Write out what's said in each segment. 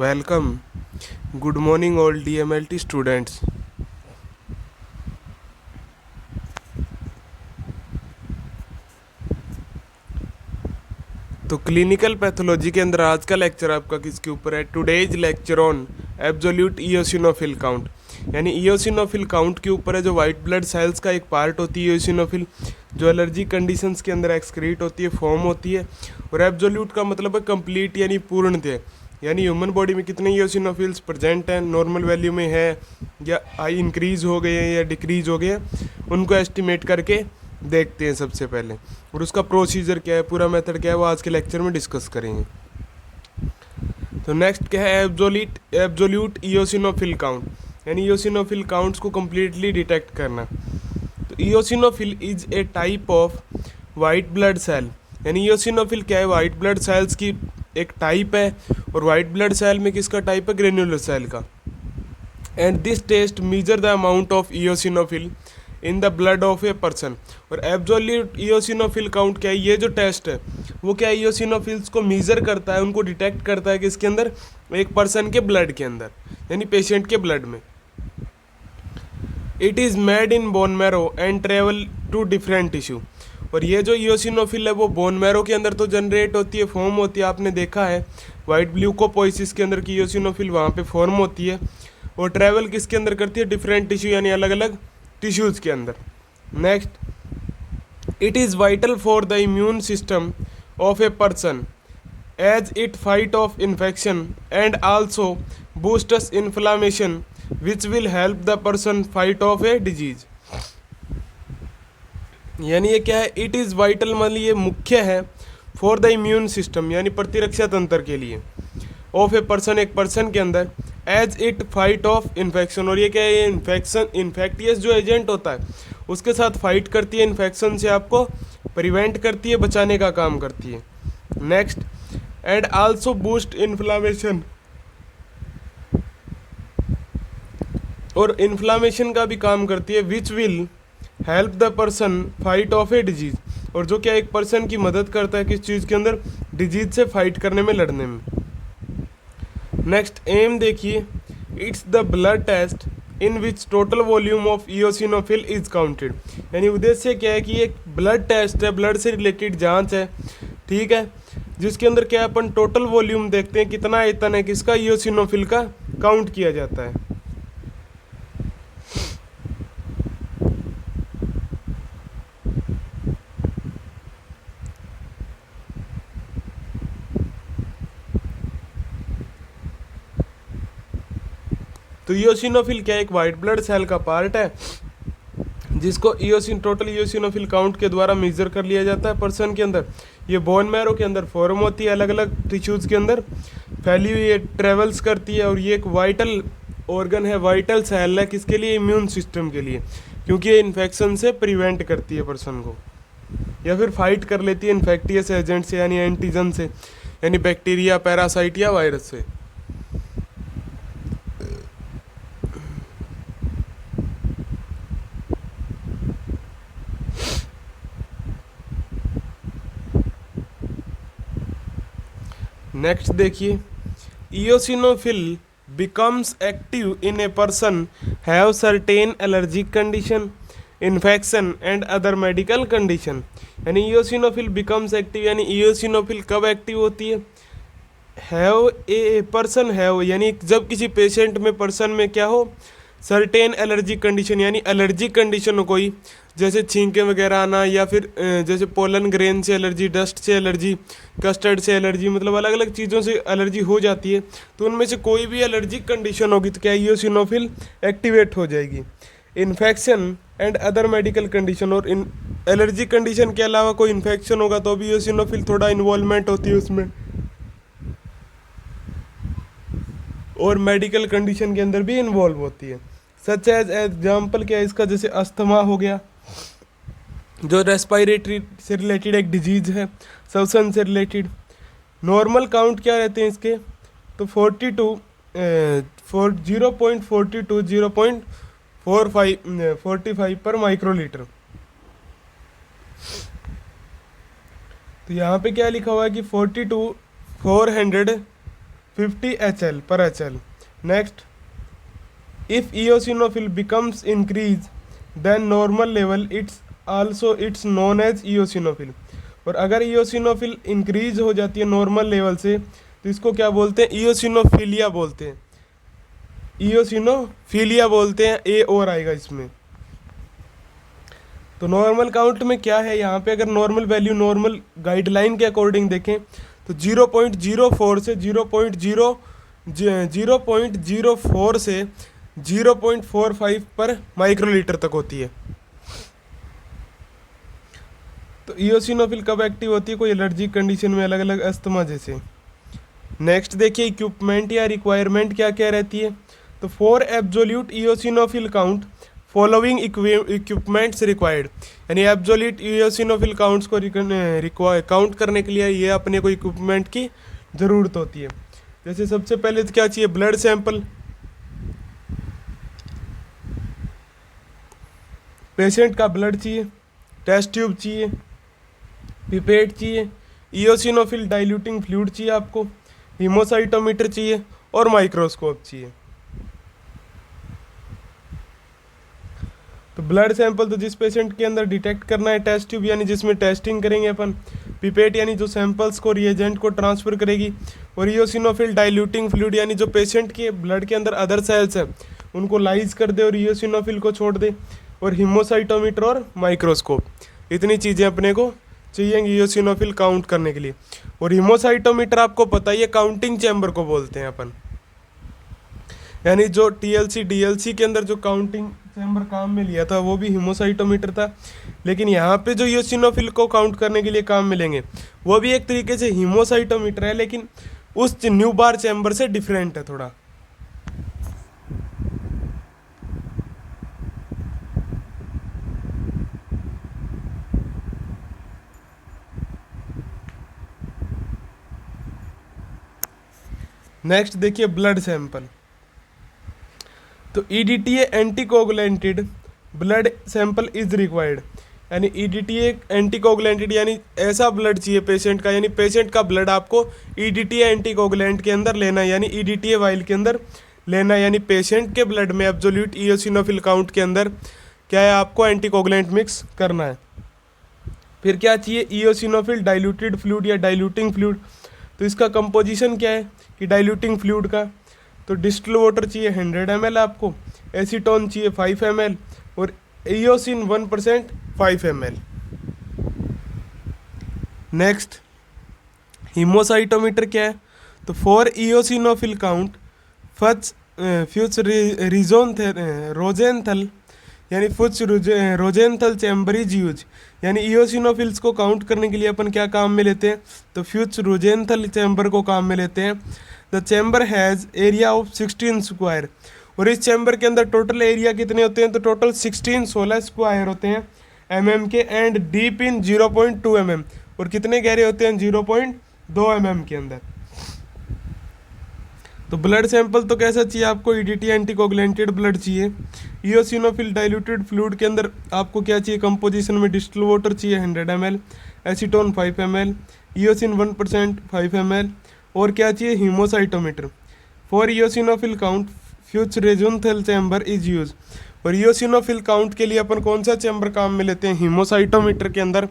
Welcome. Good morning, all DMLT students. तो clinical pathology के अंदर आज का लेक्चर आपका किसके ऊपर है? Today's lecture on absolute eosinophil count, यानी इयोसिनोफिल काउंट के ऊपर है, जो वाइट ब्लड सेल्स का एक पार्ट होती है इयोसिनोफिल, जो एलर्जी कंडीशंस के अंदर एक्सक्रीट होती है, फॉर्म होती है। और एब्सोल्यूट का मतलब है कंप्लीट यानी पूर्णतः, यानी ह्यूमन बॉडी में कितने इयोसिनोफिल्स प्रेजेंट हैं, नॉर्मल वैल्यू में है या हाई इंक्रीज हो गए हैं या डिक्रीज हो गए हैं, उनको एस्टिमेट करके देखते हैं सबसे पहले। और उसका प्रोसीजर क्या है, पूरा मेथड क्या है, वो आज के लेक्चर में डिस्कस करेंगे। तो नेक्स्ट क्या है? एब्सोल्यूट इयोसिनोफिल काउंट, यानी इयोसिनोफिल काउंट्स को कम्प्लीटली डिटेक्ट करना। तो eosinophil is a type of white blood cell, यानी इयोसिनोफिल क्या है? वाइट ब्लड सेल्स की एक टाइप है। और वाइट ब्लड सेल में किसका टाइप है? ग्रेन्युलर सेल का। And this test measure the amount of eosinophil in the blood of a person. और एब्सोल्यूट इयोसिनोफिल काउंट क्या है? ये जो टेस्ट है वो क्या है? इयोसिनोफिल्स को मेजर करता है, उनको डिटेक्ट करता है किसके अंदर? एक पर्सन के ब्लड के अंदर, यानी पेशेंट के ब्लड में। It is made in bone marrow and travel to different tissue. और ये जो इयोसिनोफिल है वो बोन मैरो के अंदर तो जनरेट होती है, फॉर्म होती है, आपने देखा है वाइट ग्लूकोपोइसिस के अंदर की इयोसिनोफिल वहाँ पे फॉर्म होती है। और ट्रैवल किसके अंदर करती है? डिफरेंट टिश्यू, यानी अलग अलग टिश्यूज़ के अंदर। Next, it is vital for the immune system of a person as it fight off infection and also boosts inflammation which will help the person fight off a disease. यानी ये क्या है? It is vital, मतलब ये मुख्य है, for the immune system यानी प्रतिरक्षा तंत्र के लिए, ऑफ ए पर्सन एक पर्सन के अंदर, as it fight off infection. और ये क्या है? इन्फेक्शन, इन्फेक्टियस जो एजेंट होता है उसके साथ फाइट करती है, इन्फेक्शन से आपको प्रिवेंट करती है, बचाने का काम करती है। Next, and also boost inflammation, और इन्फ्लामेशन का भी काम करती है, विच will help the person fight off a disease. और जो क्या एक पर्सन की मदद करता है किस चीज़ के अंदर? डिजीज से फाइट करने में, लड़ने में। नेक्स्ट, एम देखिए, it's the blood test in which total volume of eosinophil is counted. यानी उद्देश्य क्या है कि ये ब्लड टेस्ट है, ब्लड से रिलेटेड जांच है, ठीक है, जिसके अंदर क्या अपन टोटल वॉल्यूम देखते हैं, कितना आयतन है किसका? इयोसिनोफिल का काउंट किया जाता है। तो इयोसिनोफिल क्या है? एक वाइट ब्लड सेल का पार्ट है जिसको टोटल इयोसिनोफिल काउंट के द्वारा मेजर कर लिया जाता है पर्सन के अंदर। ये बोन मैरो के अंदर फॉर्म होती है, अलग अलग टिश्यूज़ के अंदर फैली हुई है, ट्रेवल्स करती है। और ये एक वाइटल ऑर्गन है, वाइटल सेल है, किसके लिए? इम्यून सिस्टम के लिए, क्योंकि ये इन्फेक्शन से प्रिवेंट करती है पर्सन को, या फिर फाइट कर लेती है इन्फेक्टियस एजेंट से, यानी एंटीजन से, यानी बैक्टीरिया, पैरासाइट या वायरस से। नेक्स्ट देखिए, इयोसिनोफिल becomes active in a person have certain allergic condition, infection and other medical condition। यानी इयोसिनोफिल becomes active, यानी इयोसिनोफिल कब एक्टिव होती है? हैव ए पर्सन हैव, यानी जब किसी पेशेंट में, पर्सन में क्या हो? सर्टेन एलर्जिक कंडीशन, यानी एलर्जिक कंडीशन हो कोई, जैसे छींके वगैरह आना, या फिर जैसे पोलन ग्रेन से एलर्जी, डस्ट से एलर्जी, कस्टर्ड से एलर्जी, मतलब अलग अलग चीज़ों से एलर्जी हो जाती है। तो उनमें से कोई भी एलर्जिक कंडीशन होगी तो क्या इयोसिनोफिल एक्टिवेट हो जाएगी। Infection and other medical condition, और इन एलर्जिक कंडीशन के अलावा कोई इन्फेक्शन होगा तो भी इयोसिनोफिल थोड़ा इन्वॉल्वमेंट होती है उसमें। और मेडिकल कंडीशन के अंदर भी इन्वॉल्व होती है। सच एज एग्जाम्पल क्या है इसका? जैसे अस्थमा हो गया, जो रेस्पिरेटरी से रिलेटेड एक डिजीज़ है, श्वसन से रिलेटेड। नॉर्मल काउंट क्या रहते हैं इसके? तो 42 0.42 0.45 पर माइक्रोलीटर। तो यहाँ पे क्या लिखा हुआ है कि 400 50 HL per HL. Next, if eosinophil becomes increase then normal level, it's known as eosinophil. और अगर eosinophil इंक्रीज हो जाती है नॉर्मल लेवल से तो इसको क्या बोलते हैं? eosinophiliya बोलते हैं, eosinophiliya बोलते हैं, ए और आएगा इसमें। तो नॉर्मल काउंट में क्या है यहाँ पे, अगर नॉर्मल वैल्यू नॉर्मल गाइडलाइन के अकॉर्डिंग देखें तो 0.04 से 0.04 से 0.45 पर माइक्रोलीटर तक होती है। तो इयोसिनोफिल कब एक्टिव होती है? कोई एलर्जिक कंडीशन में, अलग अलग अस्थमा जैसे। नेक्स्ट देखिए इक्विपमेंट या रिक्वायरमेंट क्या क्या रहती है। तो for absolute eosinophil count following equipments required, यानी एब्सोल्यूट इयोसिनोफिल काउंट्स को काउंट करने के लिए ये अपने को इक्विपमेंट की ज़रूरत होती है। जैसे सबसे पहले तो क्या चाहिए? ब्लड सैंपल, पेशेंट का ब्लड चाहिए, टेस्ट ट्यूब चाहिए, पिपेट चाहिए, इयोसिनोफिल डाइल्यूटिंग फ्लूइड चाहिए आपको, हीमोसाइटोमीटर चाहिए और माइक्रोस्कोप चाहिए। तो ब्लड सैंपल तो जिस पेशेंट के अंदर डिटेक्ट करना है, टेस्ट ट्यूब यानी जिसमें टेस्टिंग करेंगे अपन, पिपेट यानी जो सैंपल्स को रिएजेंट को ट्रांसफ़र करेगी, और इयोसिनोफिल डाइल्यूटिंग फ्लूइड यानी जो पेशेंट के ब्लड के अंदर अदर सेल्स हैं उनको लाइज कर दे और इयोसिनोफिल को छोड़ दे, और हीमोसाइटोमीटर और माइक्रोस्कोप। इतनी चीज़ें अपने को चाहिए इयोसिनोफिल काउंट करने के लिए। और हीमोसाइटोमीटर आपको पता ही है, काउंटिंग चैम्बर को बोलते हैं अपन, यानी जो टीएलसी डीएलसी के अंदर जो काउंटिंग चैम्बर काम में लिया था वो भी हीमोसाइटोमीटर था। लेकिन यहाँ पे जो इयोसिनोफिल को काउंट करने के लिए काम मिलेंगे वो भी एक तरीके से हीमोसाइटोमीटर है, लेकिन उस न्यू बार चैम्बर से डिफरेंट है थोड़ा। नेक्स्ट देखिए ब्लड सैंपल। तो EDTA anticoagulated blood sample is required, यानी ईडीटीए एंटीकोगुलेंटेड यानी ऐसा ब्लड चाहिए पेशेंट का, यानी पेशेंट का ब्लड आपको ईडीटीए एंटीकोगुलेंट के अंदर लेना है, यानी ईडीटीए वाइल के अंदर लेना है, यानी पेशेंट के ब्लड में एब्सोल्यूट इयोसिनोफिल काउंट के अंदर क्या है, आपको एंटीकोगुलेंट मिक्स करना है। फिर क्या चाहिए? इयोसिनोफिल डाइल्यूटेड फ्लूइड या डाइल्यूटिंग फ्लूइड। तो इसका कंपोजिशन क्या है कि डाइल्यूटिंग फ्लूइड का, तो डिस्टिल वाटर चाहिए 100 ml आपको, एसीटोन चाहिए 5 ml और इयोसिन 1% 5 ml। नेक्स्ट हीमोसाइटोमीटर क्या है? तो फॉर इयोसिनोफिल काउंट फ्यूच रोजेंथल यानी फुच रोजेंथल चैम्बर इज यूज, यानी इयोसिनोफिल्स को काउंट करने के लिए अपन क्या काम में लेते हैं? तो फ्यूच रोजेंथल चैम्बर को काम में लेते हैं। The chamber has area of 16 square, और इस चैम्बर के अंदर टोटल एरिया कितने होते हैं? तो टोटल 16 स्क्वायर होते हैं mm के, एंड डीप इन 0.2 mm, और कितने गहरे होते हैं? 0.2 mm के अंदर। तो ब्लड सैंपल तो कैसा चाहिए आपको? ईडीटी एंटीकोगुलेंटेड ब्लड चाहिए। इयोसिनोफिल डाइल्यूटेड फ्लूइड के अंदर आपको क्या चाहिए? कंपोजिशन में डिस्टिल वाटर चाहिए 100 ml, acetone 5 ml, eosin 1% 5 ml, और क्या चाहिए? Haemocytometer. For eosinophil count Fuchs Rosenthal chamber is use, और इयोसिनोफिल काउंट के लिए अपन कौन सा चैम्बर काम में लेते हैं? हीमोसाइटोमीटर के अंदर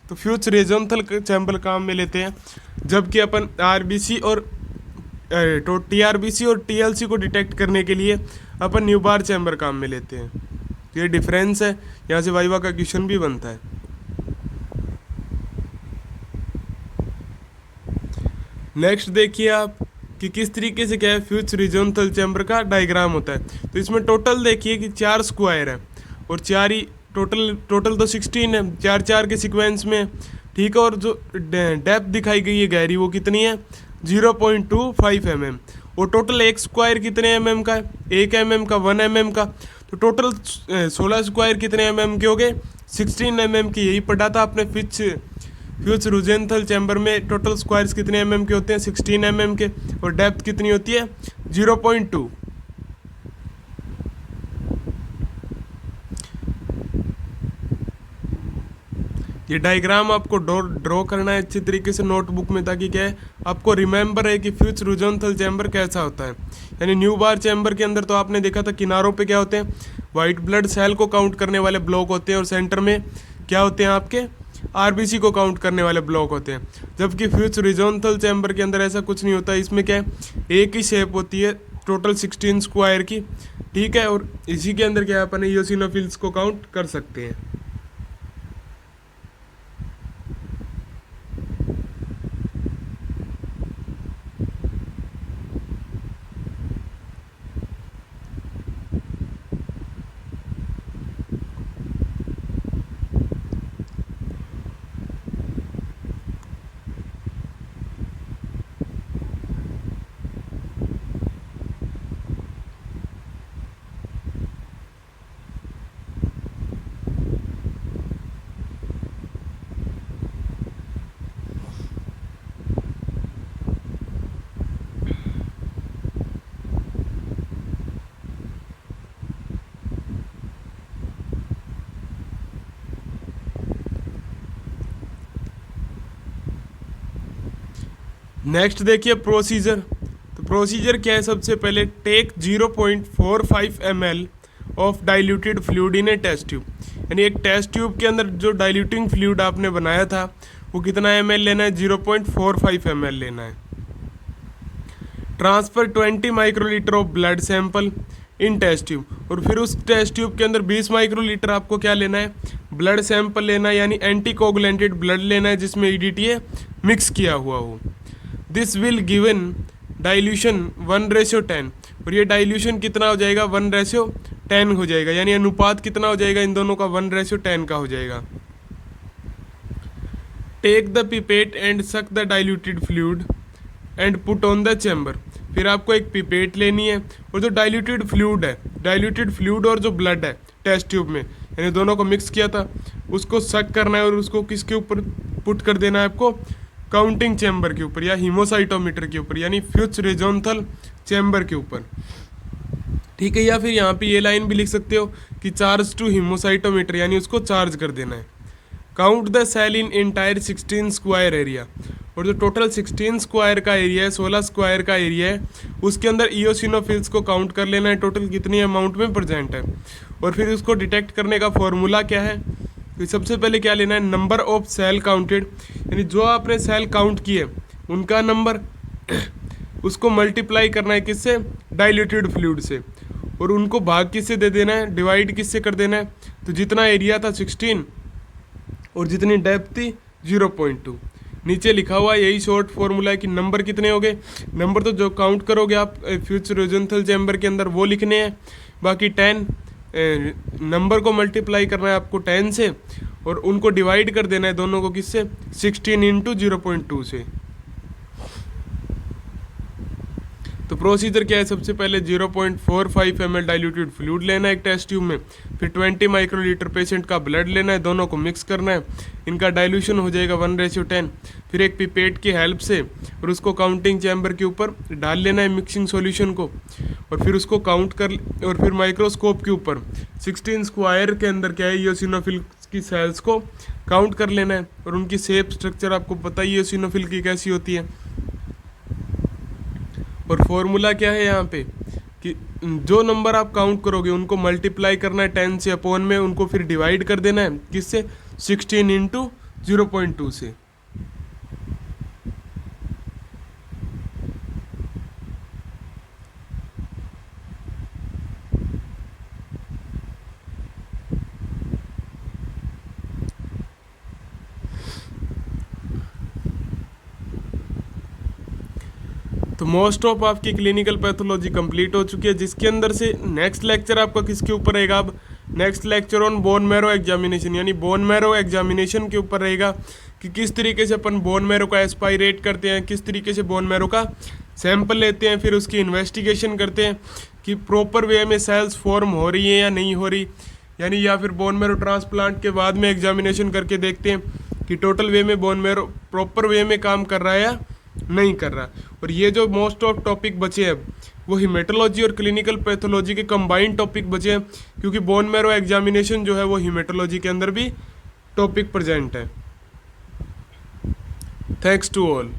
तो फ्यूच रोजेंथल चैम्बर काम में लेते हैं, जबकि अपन आरबीसी और तो टीआरबीसी और टीएलसी को डिटेक्ट करने के लिए अपन न्यूबार चैम्बर काम में लेते हैं। ये डिफरेंस है, यहाँ से वाइवा का क्वेश्चन भी बनता है। नेक्स्ट देखिए आप कि किस तरीके से क्या है फ्यूच रोजेंथल चैम्बर का डायग्राम होता है। तो इसमें टोटल देखिए कि 4 स्क्वायर है और 4 ही टोटल तो 16 है, 4 के सीक्वेंस में, ठीक है। और जो डेप्थ दिखाई गई है गहरी वो कितनी है? 0.25 mm, और टोटल एक स्क्वायर कितने mm का है? 1 mm का, 1 mm का, तो टोटल 16 स्क्वायर कितने mm के हो गए? 16 mm की। यही पढ़ा था आपने फ्यूच रोजेंथल चैम्बर में टोटल स्क्वायर्स कितने mm के होते हैं? 16 mm के, और डेप्थ कितनी होती है? 0.2। ये डायग्राम आपको ड्रॉ करना है अच्छी तरीके से नोटबुक में, ताकि क्या है आपको रिमेंबर है कि फ्यूज रोजोनथल चैम्बर कैसा होता है। यानी न्यू बार चैम्बर के अंदर तो आपने देखा था किनारों पे क्या होते हैं, वाइट ब्लड सेल को काउंट करने वाले ब्लॉक होते हैं, और सेंटर में क्या होते हैं आपके आरबीसी को काउंट करने वाले ब्लॉक होते हैं। जबकि फ्यूज रोजोनथल चैम्बर के अंदर ऐसा कुछ नहीं होता, इसमें क्या है एक ही शेप होती है टोटल 16 स्क्वायर की, ठीक है। और इसी के अंदर क्या है अपन इयोसिनोफिल्स को काउंट कर सकते हैं। नेक्स्ट देखिए प्रोसीजर। तो प्रोसीजर क्या है, सबसे पहले take 0.45 ml of diluted fluid in a test tube. यानी एक टेस्ट ट्यूब के अंदर जो डाइल्यूटिंग फ्लूइड आपने बनाया था वो कितना ml लेना है, 0.45 ml लेना है। Transfer 20 microlitre of blood sample in test tube, और फिर उस टेस्ट ट्यूब के अंदर 20 माइक्रोलीटर आपको क्या लेना है, ब्लड सैंपल लेना है, यानी एंटीकोगुलेंटेड ब्लड लेना है जिसमें EDTA मिक्स किया हुआ हो। दिस विल गिवन डाइल्यूशन 1:10, और ये डाइल्यूशन कितना हो जाएगा, 1:10 हो जाएगा, यानी अनुपात कितना हो जाएगा इन दोनों का, 1:10 का हो जाएगा। Take the pipette and suck the diluted fluid and put on the chamber. फिर आपको एक पिपेट लेनी है, और जो डाइल्यूटेड फ्लूइड है, डाइल्यूटेड फ्लूइड और जो ब्लड है टेस्ट ट्यूब में, यानी दोनों को मिक्स किया था, उसको सक करना है और उसको किसके ऊपर पुट कर देना है आपको, काउंटिंग चैम्बर के ऊपर या हीमोसाइटोमीटर के ऊपर, यानी फ्यूज रोजोनथल चैम्बर के ऊपर, ठीक है। या फिर यहाँ पे ये लाइन भी लिख सकते हो कि चार्ज टू हीमोसाइटोमीटर, यानी उसको चार्ज कर देना है। Count the cell in entire 16 square area, और जो टोटल 16 स्क्वायर का एरिया है, 16 स्क्वायर का एरिया है, उसके अंदर इयोसिनोफिल्स को काउंट कर लेना है, टोटल कितनी अमाउंट में प्रेजेंट है। और फिर उसको डिटेक्ट करने का फॉर्मूला क्या है, तो सबसे पहले क्या लेना है, नंबर ऑफ सेल काउंटेड, यानी जो आपने सेल काउंट किए उनका नंबर, उसको मल्टीप्लाई करना है किससे, डाइल्यूटेड फ्लूइड से, और उनको भाग किससे दे देना है, डिवाइड किससे कर देना है। तो जितना एरिया था 16 और जितनी डेप्थ थी 0.2, नीचे लिखा हुआ यही शॉर्ट फॉर्मूला है कि नंबर कितने हो गए, नंबर तो जो काउंट करोगे आप फ्यूज रोजोनथल चैम्बर के अंदर वो लिखने हैं, बाकी 10 नंबर को मल्टीप्लाई करना है आपको 10 से, और उनको डिवाइड कर देना है दोनों को किससे, 16 इंटू 0.2 से। तो प्रोसीजर क्या है, सबसे पहले 0.45 ml डाइल्यूटेड फ्लूइड लेना है एक टेस्ट ट्यूब में, फिर 20 माइक्रोलीटर पेशेंट का ब्लड लेना है, दोनों को मिक्स करना है, इनका डाइल्यूशन हो जाएगा 1:10, फिर एक पिपेट की हेल्प से और उसको काउंटिंग चैम्बर के ऊपर डाल लेना है मिक्सिंग सॉल्यूशन को, और फिर उसको काउंट कर, और फिर माइक्रोस्कोप के ऊपर 16 स्क्वायर के अंदर क्या है इयोसिनोफिल की सेल्स को काउंट कर लेना है, और उनकी शेप स्ट्रक्चर आपको पता ही है इयोसिनोफिल की कैसी होती है। और फॉर्मूला क्या है यहाँ पे कि जो नंबर आप काउंट करोगे उनको मल्टीप्लाई करना है 10 से अपॉन में, उनको फिर डिवाइड कर देना है किससे, 16 इंटू 0.2 से। तो मोस्ट ऑफ आपकी क्लिनिकल पैथोलॉजी कंप्लीट हो चुकी है, जिसके अंदर से नेक्स्ट लेक्चर आपका किसके ऊपर रहेगा, अब next lecture on bone marrow examination, यानी बोन मैरो एग्जामिनेशन के ऊपर रहेगा कि किस तरीके से अपन बोन मैरो का एस्पायरेट करते हैं, किस तरीके से बोन मैरो का सैंपल लेते हैं, फिर उसकी इन्वेस्टिगेशन करते हैं कि प्रॉपर वे में सेल्स फॉर्म हो रही है या नहीं हो रही, यानी या फिर बोन मैरो ट्रांसप्लांट के बाद में एग्जामिनेशन करके देखते हैं कि टोटल वे में बोन मैरो प्रॉपर वे में काम कर रहा है या नहीं कर रहा। और ये जो मोस्ट ऑफ टॉपिक बचे हैं वो हीमेटोलॉजी और क्लिनिकल पैथोलॉजी के कंबाइंड टॉपिक बचे हैं, क्योंकि बोन मैरो एग्जामिनेशन जो है वो हीमेटोलॉजी के अंदर भी टॉपिक प्रेजेंट है। Thanks to all.